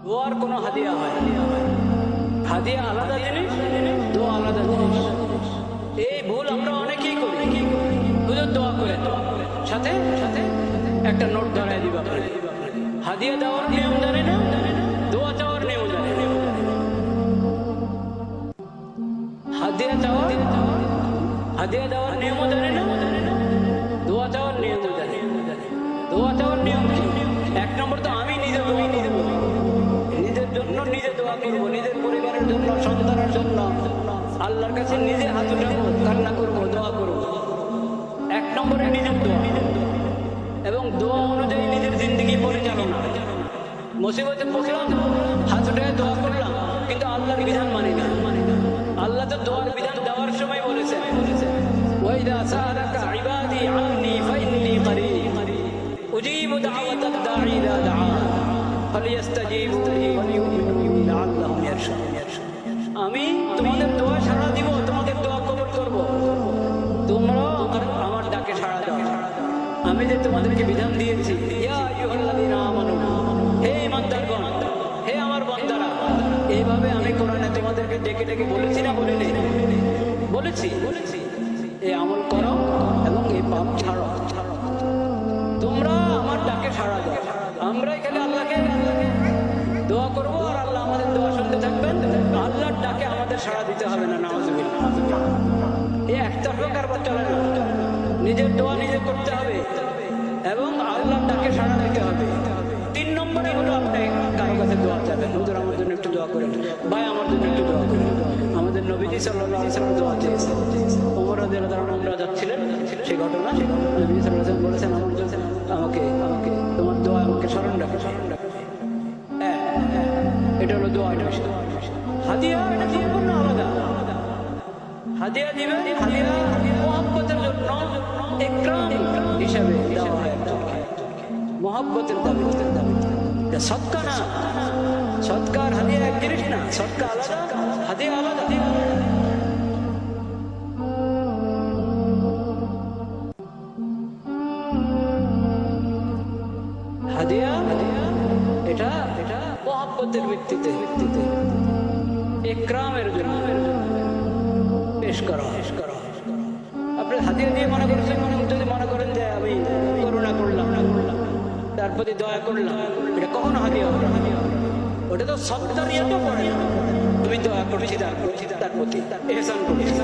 দোয়ার কোনো হাদিয়া হয়, হাদিয়া আলাদা জিনিস, দোয়া আলাদা জিনিস। এই ভুল আমরা অনেকেই করি। হুজুর দোয়া করে সাথে সাথে একটা নোট ধরায় দিবা, হাদিয়া দেওয়ার নিয়ম জানে না, দোয়া চাওয়ার নিয়ম জানে না। হাদিয়া দেওয়ার নিয়মও জানে না, দোয়া চাওয়ার নিয়মও জানে। দোয়া চাওয়ার নিয়ম কি? এক নম্বর তো আমি নিজে দোয়া করবো, নিজের জন্য নিজে দোয়া করবো, নিজের পরিবারের জন্য, সন্তানের জন্য আল্লাহর কাছে নিজে হাত উঠাবো, কান্না করবো, দোয়া করবো। এক নম্বরে নিজের দোয়া, এবং দোয়া অনুযায়ী নিজের জিন্দগি পরিচালনা। মুসিবতে পড়লাম, হাত উঠে দোয়া করলাম, কিন্তু আল্লাহর বিধান মানি না। আল্লাহ তো দোয়ার বিধান দেওয়ার সময় বলেছেন, ওয়াইদা সাআলাকা ইবাদি আন্নী ফাইন্নী করিব উজিবু দাওয়াতাদ দাঈ ইযা দাআন ফালিয়াস্তাজিবু লি ওয়া লিউমিনু বি লাআল্লাহুম ইয়ারশুদুন। আমি তোমাদের দোয়া সাড়া দিব, তোমাদের দোয়া কবুল করব, তোমরাও আমার ডাকে সাড়া দাও। আমি যে তোমাদেরকে বিধান দিয়েছি, ইয়া আইয়ুহাল্লাযীনা আমানু, হে ঈমানদারগণ, হে আমার বান্দারা, এইভাবে আমি কোরআনে তোমাদেরকে ডেকে ডেকে বলেছি না বলিনি? বলেছি। এই আমল করো এবং এই পাপ ছাড়ো। তোমরা আমার ডাকে সাড়া দাও। আমরা এখানে আল্লাহকে দোয়া করবো আর আল্লাহ আমাদের দোয়া শুনতে থাকবেন। আল্লাহর ডাকে আমাদের সাড়া দিতে হবে না, নাউযুবিল্লাহ। এই একতরফা কারবার চলে না। নিজের দোয়া নিজে করতে হবে এবং আল্লাহর ডাকে সাড়া দিতে হবে। 3 নম্বরে হলো আপনি কারো কাছে দোয়া চাইবেন, হুজুর আমার জন্য একটু দোয়া করেন, ভাই আমার জন্য একটু দোয়া করেন। আমাদের নবীজি সাল্লাল্লাহু আলাইহি ওয়াসাল্লাম দোয়া চেয়েছেন। ওমর রাদিয়াল্লাহু তাআলা আমরা যাচ্ছিলেন, সেই ঘটনা নবী সাল্লাল্লাহু আলাইহি ওয়াসাল্লাম বলেছেন, আমাকে তোমার দোয়া আমাকে স্মরণ রাখো। এটা হলো দোয়া। হাদিয়া এটা সম্পূর্ণ আলাদা। হাদিয়া দিবেন, হাদিয়া মুহাব্বতের জন্য, ইকরাম হিসাবে দেওয়া হয় একজনকে, মুহাব্বতের দাবিতে। সদকা না, সদকার হাদিয়া এক জিনিস না, সদকা আলাদা, হাদিয়া আলাদা। হাদিয়া এটা মুহাব্বতের ভিত্তিতে, ইকরামের জন্য পেশ করা। আপনি হাদিয়া দিয়ে মনে করেছেন, যদি মনে করেন যে আমি করুণা করলাম, তার প্রতি দয়া করলাম, এটা কখনো হাদিয়া হবে না। ওটা তো সদকা নিয়ে তো পড়ে না। তুমি দয়া করছি তার প্রতি, ইহসান করছি।